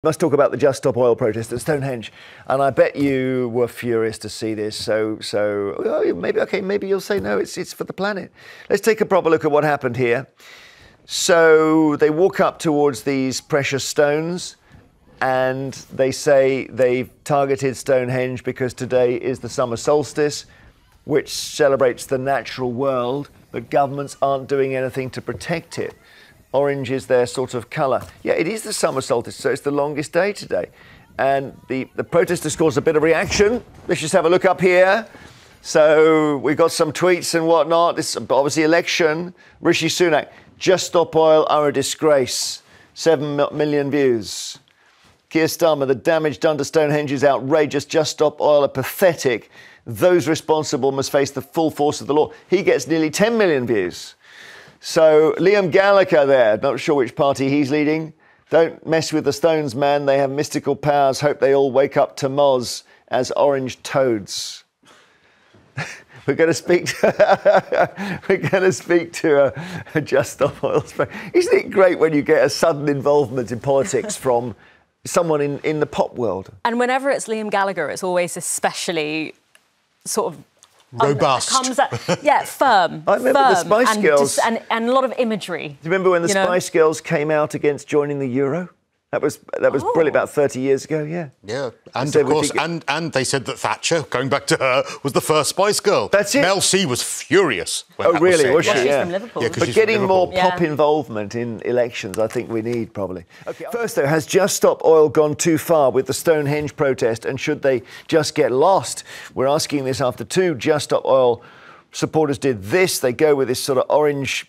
Let's talk about the Just Stop Oil protest at Stonehenge, and I bet you were furious to see this. So maybe you'll say no, it's for the planet. Let's take a proper look at what happened here. So they walk up towards these precious stones, and they say they've targeted Stonehenge because today is the summer solstice, which celebrates the natural world, but governments aren't doing anything to protect it. Orange is their sort of colour. Yeah, it is the summer solstice, so it's the longest day today. And the protesters caused a bit of reaction. Let's just have a look up here. So we've got some tweets and whatnot. This is obviously election. Rishi Sunak, Just Stop Oil are a disgrace. 7 million views. Keir Starmer, the damage done to Stonehenge is outrageous. Just Stop Oil are pathetic. Those responsible must face the full force of the law. He gets nearly 10 million views. So Liam Gallagher there, not sure which party he's leading. Don't mess with the Stones, man. They have mystical powers. Hope they all wake up to Moz as orange toads. We're going to speak to a Just Stop Oil spray. Isn't it great when you get a sudden involvement in politics from someone in the pop world? And whenever it's Liam Gallagher, it's always especially sort of robust. Firm. I remember the Spice Girls. And a lot of imagery. Do you remember when the Spice Girls came out against joining the Euro? That was brilliant, about 30 years ago, yeah. Yeah, and of course, and they said that Thatcher, going back to her, was the first Spice Girl. That's it. Mel C was furious when that really? was said. Was she? She's Yeah. from Liverpool. Yeah, but getting more pop involvement in elections, I think we need, probably. Okay. First, though, has Just Stop Oil gone too far with the Stonehenge protest, and should they just get lost? We're asking this after two Just Stop Oil supporters did this. They go with this sort of orange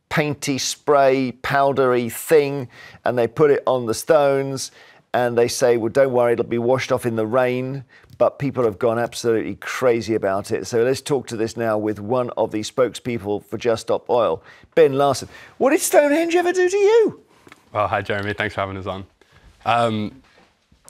painty spray, powdery thing, and they put it on the stones, and they say, well, don't worry, it'll be washed off in the rain. But people have gone absolutely crazy about it. So let's talk to this now with one of the spokespeople for Just Stop Oil, Ben Larson. What did Stonehenge ever do to you? Well, hi, Jeremy. Thanks for having us on.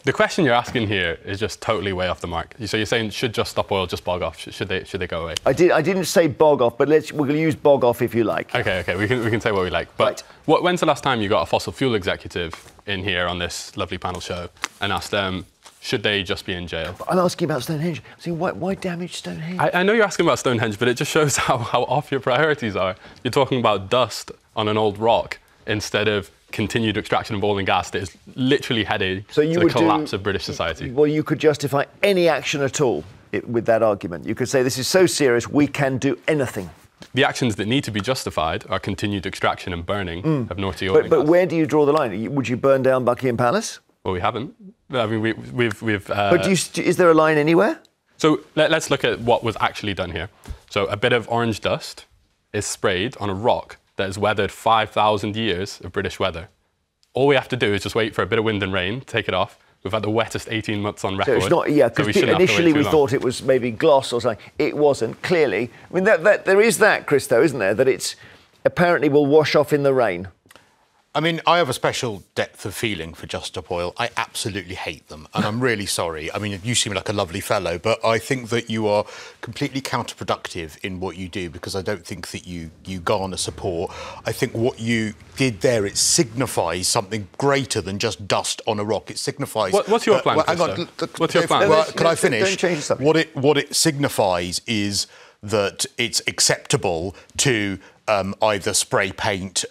The question you're asking here is just totally way off the mark. So you're saying, should Just Stop Oil just bog off? Should they go away? I didn't say bog off, but we're going to use bog off if you like. Okay, we can say what we like. But when's the last time you got a fossil fuel executive in here on this lovely panel show and asked them, should they just be in jail? I'm asking about Stonehenge. I'm saying, why damage Stonehenge? I know you're asking about Stonehenge, but it just shows how off your priorities are. You're talking about dust on an old rock instead of continued extraction of oil and gas that is literally headed to the collapse of British society. Well, you could justify any action at all with that argument. You could say this is so serious, we can do anything. The actions that need to be justified are continued extraction and burning of North Sea oil and gas. But where do you draw the line? Would you burn down Buckingham Palace? Well, we haven't. I mean, we've. But is there a line anywhere? So let's look at what was actually done here. So a bit of orange dust is sprayed on a rock that has weathered 5,000 years of British weather. All we have to do is just wait for a bit of wind and rain, take it off. We've had the wettest 18 months on record. So it's not, because initially we thought it was maybe gloss or something. It wasn't, clearly. I mean, there is that, Christo, isn't there? That it's apparently will wash off in the rain. I mean, I have a special depth of feeling for Just Stop Oil. I absolutely hate them, and I'm really sorry. I mean, you seem like a lovely fellow, but I think that you are completely counterproductive in what you do, because I don't think that you garner support. I think what you did there, it signifies something greater than just dust on a rock. It signifies... What's your plan, hang on, what's your plan? Well, can I finish? Don't change the subject. What it signifies is that it's acceptable to either spray paint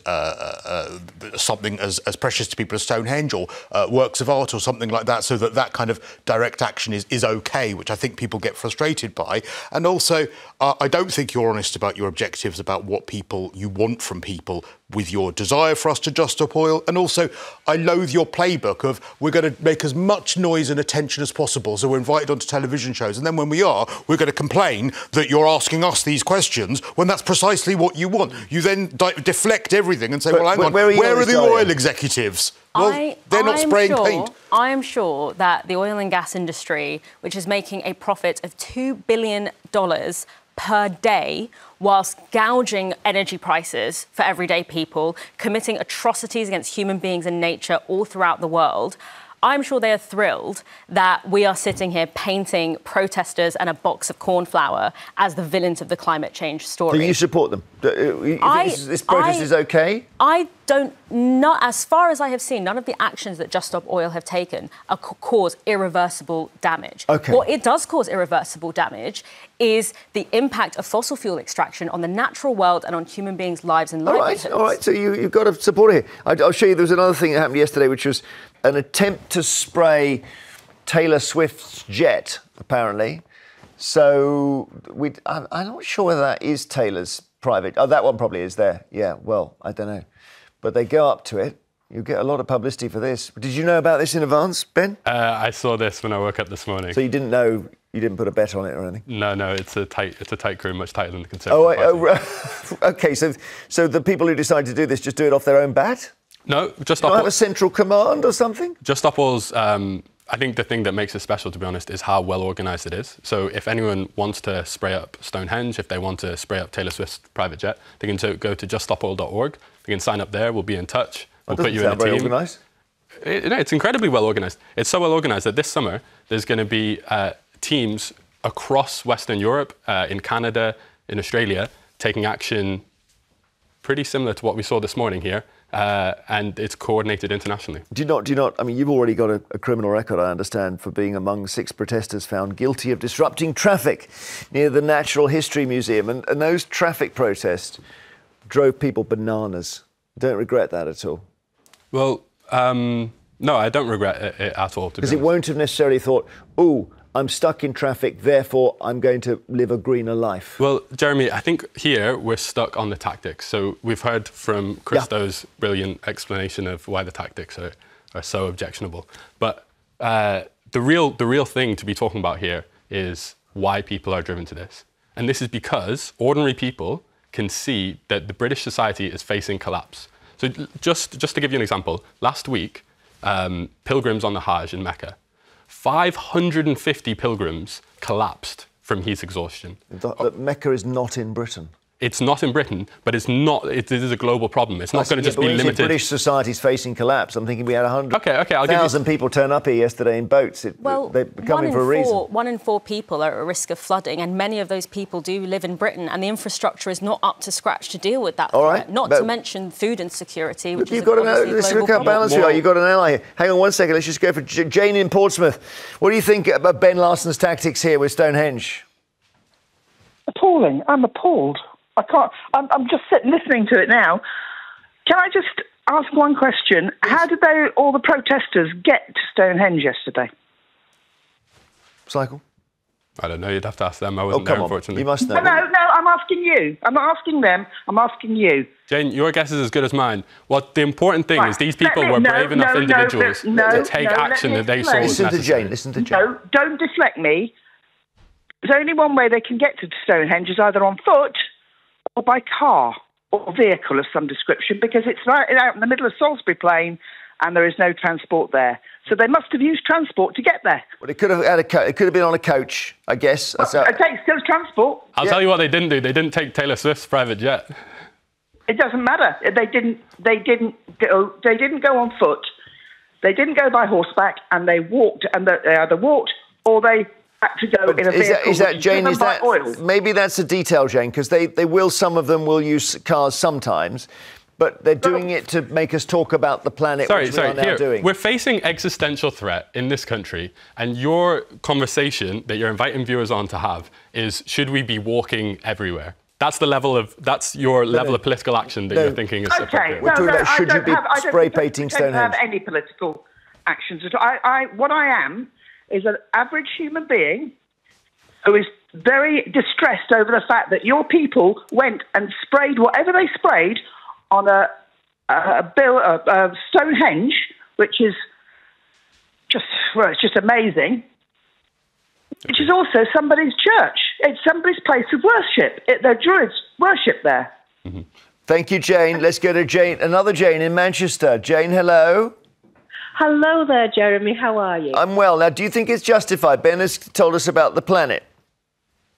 something as precious to people as Stonehenge or works of art or something like that, so that kind of direct action is OK, which I think people get frustrated by. And also, I don't think you're honest about your objectives, about what you want from people with your desire for us to Just Stop Oil. And also, I loathe your playbook of we're going to make as much noise and attention as possible, so we're invited onto television shows, and then when we are, we're going to complain that you're asking us these questions when that's precisely what you want. You then deflect everything and say, well, hang on, where are the oil executives? Well, they're not spraying paint. I am sure that the oil and gas industry, which is making a profit of $2 billion per day, whilst gouging energy prices for everyday people, committing atrocities against human beings and nature all throughout the world, I'm sure they are thrilled that we are sitting here painting protesters and a box of corn flour as the villains of the climate change story. Do you support them? You think this protest is OK? I don't know. As far as I have seen, none of the actions that Just Stop Oil have taken cause irreversible damage. OK. What it does cause irreversible damage is the impact of fossil fuel extraction on the natural world and on human beings' lives and livelihoods. All right. So you've got to support it here. I'll show you. There was another thing that happened yesterday, which was an attempt to spray Taylor Swift's jet, apparently. So I'm not sure whether that is Taylor's private. Oh, that one probably is there. Yeah, well, I don't know. But they go up to it. You get a lot of publicity for this. Did you know about this in advance, Ben? I saw this when I woke up this morning. So you didn't know, you didn't put a bet on it or anything? No, it's a tight crew, much tighter than the Conservative Party. OK, so the people who decide to do this just do it off their own bat? No, Just You Stop don't have a central command or something? Just Stop Oil's, I think the thing that makes it special, to be honest, is how well organised it is. So if anyone wants to spray up Stonehenge, if they want to spray up Taylor Swift's private jet, they can go to juststopoil.org. They can sign up there. We'll be in touch. We'll put you in a team. Very organised. It's incredibly well organised. It's so well organised that this summer there's going to be teams across Western Europe, in Canada, in Australia, taking action pretty similar to what we saw this morning here. And it's coordinated internationally. Do you not? I mean, you've already got a criminal record, I understand, for being among 6 protesters found guilty of disrupting traffic near the Natural History Museum. And those traffic protests drove people bananas. Don't regret that at all? Well, no, I don't regret it at all. Because it won't have necessarily thought, oh, I'm stuck in traffic, therefore I'm going to live a greener life. Well, Jeremy, I think here we're stuck on the tactics. So we've heard from Christo's brilliant explanation of why the tactics are so objectionable. But the real thing to be talking about here is why people are driven to this. And this is because ordinary people can see that the British society is facing collapse. So just to give you an example, last week, pilgrims on the Hajj in Mecca, 550 pilgrims collapsed from heat exhaustion. Mecca is not in Britain. It's not in Britain, but it is a global problem. It's not going to just be limited. British society's facing collapse. I'm thinking we had 100,000 people turn up here yesterday in boats. They're coming for a reason. 1 in 4 people are at risk of flooding, and many of those people do live in Britain, and the infrastructure is not up to scratch to deal with that threat. Right, not to mention food insecurity, which is let's look how balanced you are. You've got an ally here. Hang on one second. Let's just go for Jane in Portsmouth. What do you think about Ben Larson's tactics here with Stonehenge? Appalling. I'm appalled. I can't. I'm just listening to it now. Can I just ask one question? Yes. How did all the protesters get to Stonehenge yesterday? Cycle? I don't know. You'd have to ask them. I wasn't there, unfortunately. You must know. No, I'm asking you. I'm not asking them. I'm asking you. Jane, your guess is as good as mine. What the important thing is these people were brave enough individuals to take action that they saw was necessary. Listen to Jane. No, don't deflect me. There's only one way they can get to Stonehenge, is either on foot or by car or vehicle of some description, because it's right out in the middle of Salisbury Plain and there is no transport there. So they must have used transport to get there. Well, it could have been on a coach, I guess. It takes still transport. I'll tell you what they didn't do. They didn't take Taylor Swift's private jet. It doesn't matter. They didn't go on foot. They didn't go by horseback, and they walked. And they either walked or they had to go in a vehicle. Is that Jane? Is that oil. Maybe that's a detail, Jane, because some of them will use cars sometimes. But they're doing it to make us talk about the planet, which we are now doing. We're facing existential threat in this country, and your conversation that you're inviting viewers on to have is, should we be walking everywhere? That's your level of political action that you're thinking is appropriate. We're talking about should you be spray painting Stonehenge? I don't have any political actions at all. What I am is an average human being who is very distressed over the fact that your people went and sprayed whatever they sprayed on a Stonehenge, which is it's just amazing. Which is also somebody's church. It's somebody's place of worship. Their Druids worship there. Mm-hmm. Thank you, Jane. Let's go to Jane. Another Jane in Manchester. Jane, hello. Hello there, Jeremy. How are you? I'm well. Now, do you think it's justified? Ben has told us about the planet.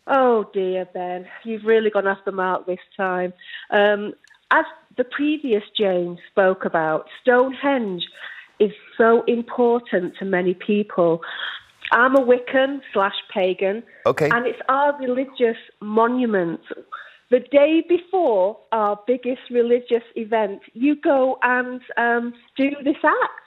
Oh, dear, Ben. You've really gone off the mark this time. As the previous Jane spoke about, Stonehenge is so important to many people. I'm a Wiccan/pagan, and it's our religious monument. The day before our biggest religious event, you go and do this act.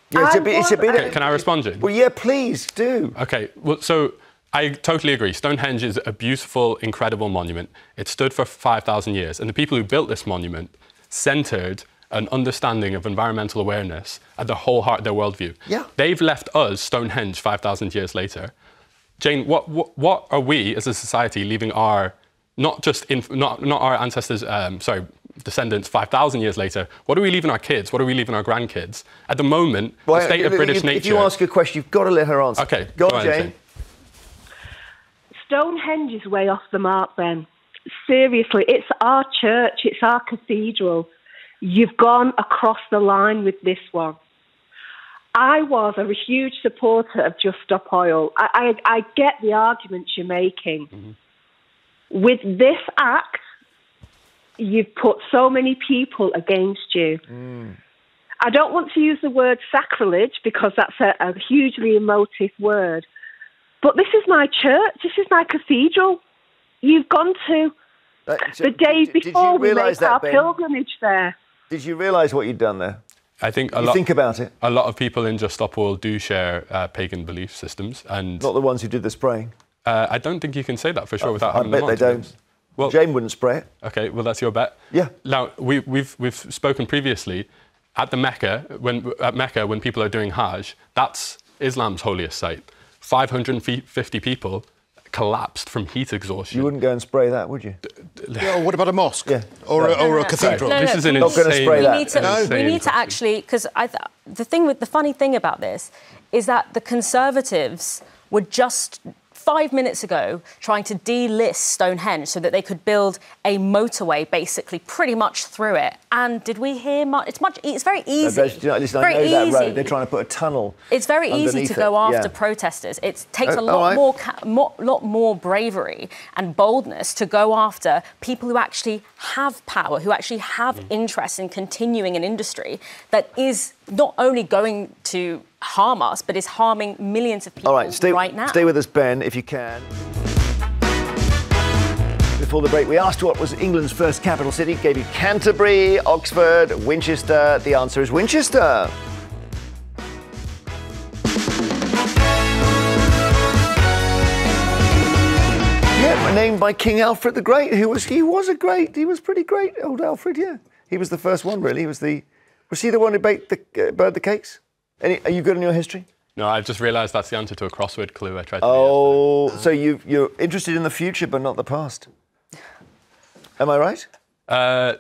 Yeah, it's a bit. Can I respond, Jane? Well, yeah, please do. Okay, well, so I totally agree. Stonehenge is a beautiful, incredible monument. It stood for 5,000 years, and the people who built this monument centred an understanding of environmental awareness at the whole heart of their worldview. Yeah. They've left us, Stonehenge, 5,000 years later. Jane, what are we as a society leaving our, not our ancestors, descendants 5,000 years later, what are we leaving our kids? What are we leaving our grandkids? At the moment, the state of British nature... If you ask a question, you've got to let her answer. OK, go on, Jane. Stonehenge is way off the mark, Ben. Seriously, it's our church, it's our cathedral. You've gone across the line with this one. I was a huge supporter of Just Stop Oil. I get the arguments you're making. Mm-hmm. With this act, you've put so many people against you. I don't want to use the word sacrilege because that's a hugely emotive word. But this is my church. This is my cathedral. You've gone to the day before we make our pilgrimage there. Did you realise what you'd done there? I think think about it. A lot of people in Just Stop Oil do share pagan belief systems, and not the ones who did the spraying. I don't think you can say that for sure without having I bet they don't. Well, Jane wouldn't spray it. Okay, well that's your bet. Yeah. Now we've spoken previously at the Mecca when people are doing Hajj. That's Islam's holiest site. 550 people collapsed from heat exhaustion. You wouldn't go and spray that, would you? Yeah, what about a mosque? Yeah. Or a cathedral? This is an not going to spray that. We need to actually, because the funny thing about this is that the Conservatives were just 5 minutes ago trying to delist Stonehenge so that they could build a motorway basically pretty much through it. And did we hear much? It's very easy. Listen, I know that road. They're trying to put a tunnel. It's very easy to go after protesters. It takes a lot more bravery and boldness to go after people who actually have power, who actually have interest in continuing an industry that is not only going to harm us, but is harming millions of people right now. Stay with us, Ben, if you can. Before the break, we asked what was England's first capital city. Gave you Canterbury, Oxford, Winchester. The answer is Winchester. Yeah, named by King Alfred the Great, he was pretty great, old Alfred, yeah. He was the first one, really. Was he the one who burned the cakes? Are you good in your history? No, I've just realised that's the answer to a crossword clue I tried to do. So you're interested in the future but not the past. Am I right?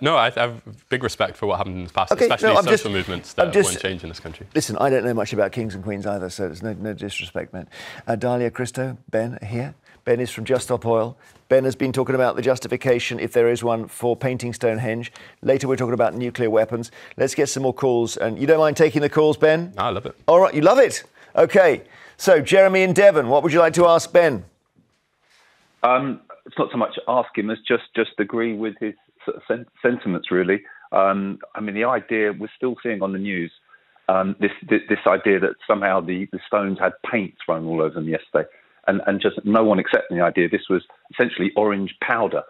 No, I have big respect for what happened in the past, especially social movements that won't change in this country. Listen, I don't know much about kings and queens either, so there's no disrespect, man. Dahlia, Christo, Ben here. Ben is from Just Stop Oil. Ben has been talking about the justification, if there is one, for painting Stonehenge. Later, we're talking about nuclear weapons. Let's get some more calls. And you don't mind taking the calls, Ben? No, I love it. All right, you love it? OK. So, Jeremy in Devon, what would you like to ask Ben? It's not so much ask him as just agree with his sort of sentiments, really. I mean, the idea we're still seeing on the news, this idea that somehow the stones had paint thrown all over them yesterday. And just no one accepting the idea this was essentially orange powder.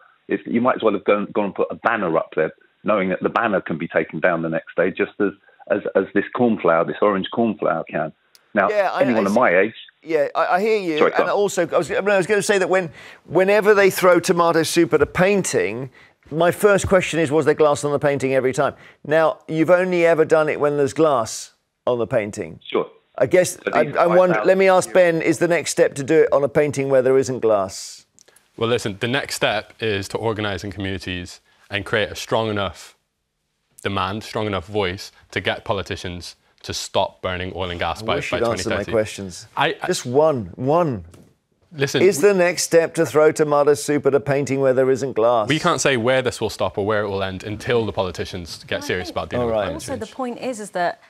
You might as well have gone and put a banner up there, knowing that the banner can be taken down the next day, just as this cornflower, this orange cornflower can. Now, anyone of my age... Yeah, I hear you. Sorry, and also, I was going to say that whenever they throw tomato soup at a painting, my first question is, was there glass on the painting every time? Now, you've only ever done it when there's glass on the painting. Sure. I guess, let me ask Ben, is the next step to do it on a painting where there isn't glass? Well, listen, the next step is to organise in communities and create a strong enough demand, strong enough voice to get politicians to stop burning oil and gas by 2030. Answer my questions. Just one. Listen, is the next step to throw tomato soup at a painting where there isn't glass? We can't say where this will stop or where it will end until the politicians get serious about dealing with climate change. Also, the point is that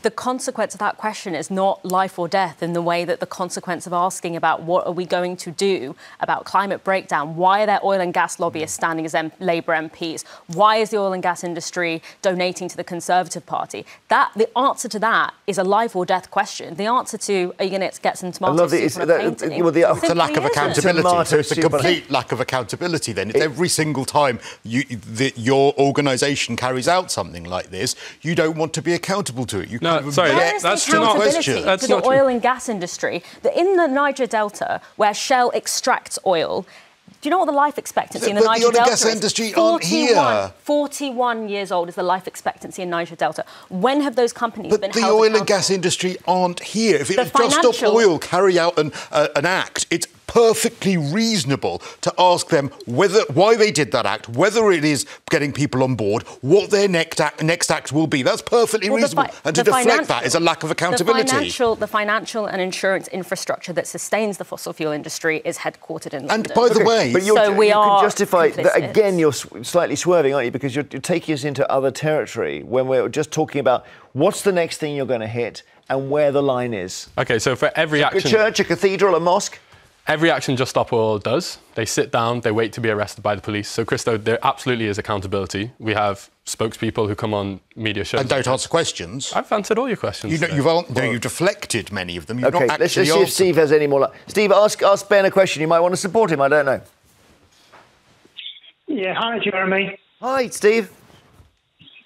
the consequence of that question is not life or death in the way that the consequence of asking about what are we going to do about climate breakdown, why are there oil and gas lobbyists standing as Labour MPs, why is the oil and gas industry donating to the Conservative Party? The answer to that is a life or death question. The answer to, are you going to get some tomato soup on a painting? It's a lack of accountability. So it's a complete lack of accountability then. It's every single time your organisation carries out something like this, you don't want to be accountable to it. Sorry, that's not question. To the oil and gas industry. In the Niger Delta, where Shell extracts oil, do you know what the life expectancy in the Niger Delta is? The oil and gas industry aren't here. 41 years old is the life expectancy in Niger Delta. When have those companies been held accountable? But the oil and gas industry aren't here. If it Just Stop Oil carry out an act, it's perfectly reasonable to ask them why they did that act, whether it is getting people on board, what their next act will be. That's perfectly reasonable. And to deflect that is a lack of accountability. The financial and insurance infrastructure that sustains the fossil fuel industry is headquartered in London. And by the way, but you can justify that again. You're slightly swerving, aren't you? Because you're taking us into other territory when we're just talking about what's the next thing you're going to hit and where the line is. OK, so for every action... A church, a cathedral, a mosque? Every action Just Stop Oil does, they sit down, they wait to be arrested by the police. So, Christo, there absolutely is accountability. We have spokespeople who come on media shows. And don't answer questions. I've answered all your questions. You've deflected many of them. You've OK, not let's actually see if Steve has any more. Steve, ask Ben a question. You might want to support him. I don't know. Yeah, hi, Jeremy. Hi, Steve.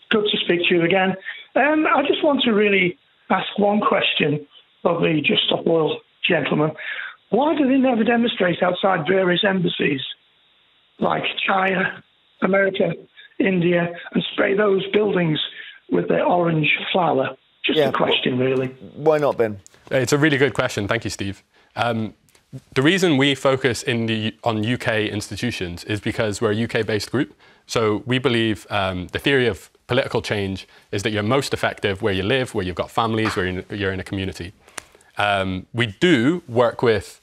Good to speak to you again. I just want to really ask one question of the Just Stop Oil gentleman. Why do they never demonstrate outside various embassies, like China, America, India, and spray those buildings with their orange flour? Just a question, really. Why not, Ben? It's a really good question. Thank you, Steve. The reason we focus on UK institutions is because we're a UK-based group. So we believe the theory of political change is that you're most effective where you live, where you've got families, where you're in a community. We do work with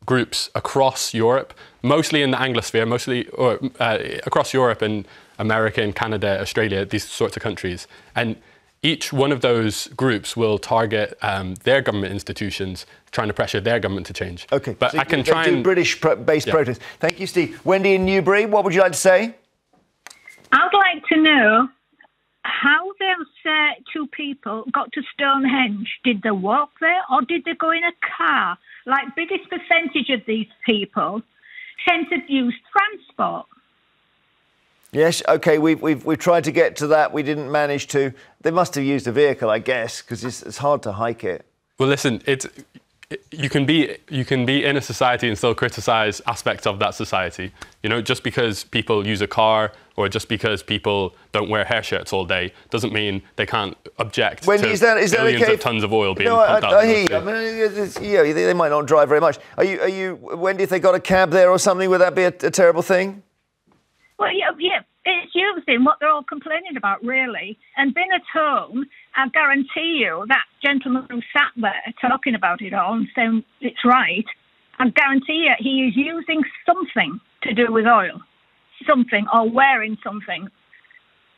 groups across Europe, mostly in the Anglosphere, across Europe and America and Canada, Australia, these sorts of countries. And each one of those groups will target their government institutions, trying to pressure their government to change. OK, but so I can try and... British-based protests. Thank you, Steve. Wendy in Newbury, what would you like to say? I'd like to know how those two people got to Stonehenge. Did they walk there or did they go in a car? Like, biggest percentage of these people tend to use transport. Yes, OK, we've tried to get to that. We didn't manage to. They must have used a vehicle, I guess, because it's hard to hike it. Well, listen, you can be in a society and still criticise aspects of that society. You know, just because people use a car or just because people don't wear hair shirts all day doesn't mean they can't object to billions of tons of oil being pumped out. They might not drive very much. Wendy, if they got a cab there or something, would that be a terrible thing? Well, yeah, it's using what they're all complaining about, really. And being at home, I guarantee you that gentleman who sat there talking about it all and saying it's right, I guarantee you he is using something to do with oil, something, or wearing something,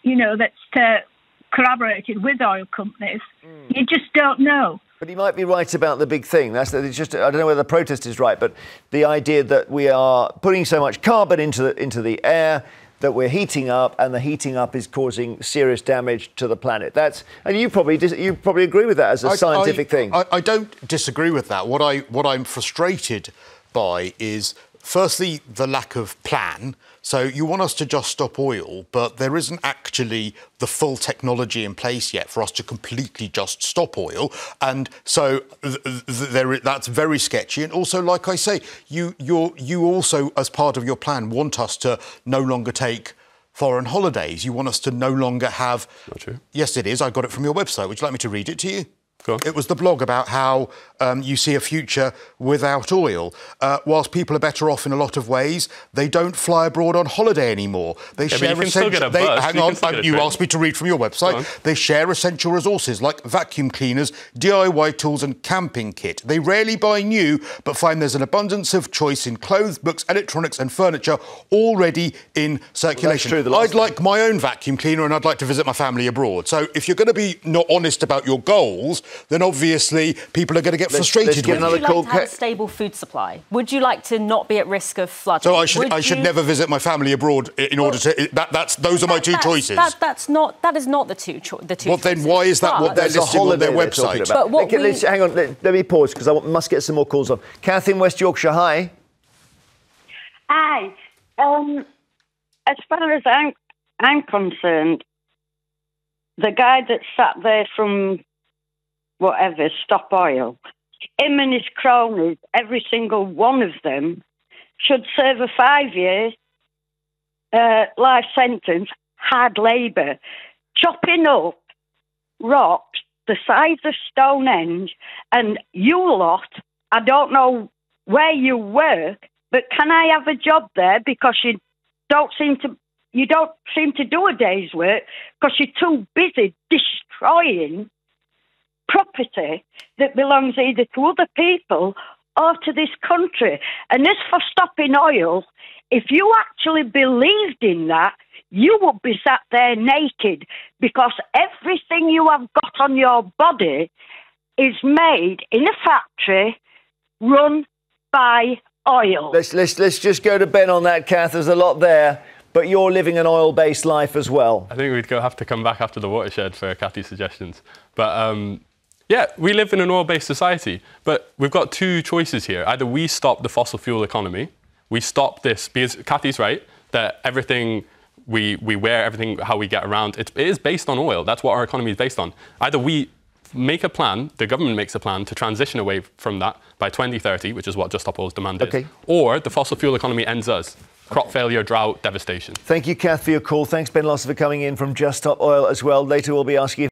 you know, that's collaborated with oil companies. You just don't know. But he might be right about the big thing. It's just, I don't know whether the protest is right, but the idea that we are putting so much carbon into the air that we're heating up, and the heating up is causing serious damage to the planet. And you probably agree with that as a scientific thing. I don't disagree with that. What I'm frustrated by is, firstly, the lack of plan. So you want us to just stop oil, but there isn't actually the full technology in place yet for us to completely just stop oil. And so that's very sketchy. And also, like I say, you also, as part of your plan, want us to no longer take foreign holidays. You want us to no longer have... Not true. Yes, it is. I got it from your website. Would you like me to read it to you? It was the blog about how you see a future without oil. Whilst people are better off in a lot of ways, they don't fly abroad on holiday anymore. They share essential. Hang on, you asked me to read from your website. They share essential resources like vacuum cleaners, DIY tools, and camping kit. They rarely buy new, but find there's an abundance of choice in clothes, books, electronics, and furniture already in circulation. Well, I'd like my own vacuum cleaner, and I'd like to visit my family abroad. So if you're going to be not honest about your goals, then obviously people are going to get frustrated. Would you like to have a stable food supply? Would you like to not be at risk of flooding? So I should never visit my family abroad in order to. Those are my two choices. That is not the two choices. Well, then why is that what they're listing on their website? But hang on, let me pause because I must get some more calls on. Kathy in West Yorkshire, hi. Hi. As far as I'm concerned, the guy that sat there from whatever, Stop Oil, him and his cronies, every single one of them, should serve a 5-year life sentence, hard labour, chopping up rocks the size of Stonehenge. And you lot, I don't know where you work, but can I have a job there? Because you don't seem to do a day's work because you're too busy destroying property that belongs either to other people or to this country. And as for stopping oil, if you actually believed in that, you would be sat there naked because everything you have got on your body is made in a factory run by oil. Let's just go to Ben on that, Kath. There's a lot there. But you're living an oil-based life as well. I think we'd have to come back after the watershed for Kathy's suggestions. But yeah, we live in an oil-based society. But we've got two choices here. Either we stop the fossil fuel economy, we stop this, because Kathy's right, that everything we wear, everything, how we get around, it is based on oil. That's what our economy is based on. Either we make a plan, the government makes a plan to transition away from that by 2030, which is what Just Stop Oil's demand is, or the fossil fuel economy ends us. Crop failure, drought, devastation. Thank you, Kath, for your call. Thanks, Ben Losser, for coming in from Just Stop Oil as well. Later, we'll be asking if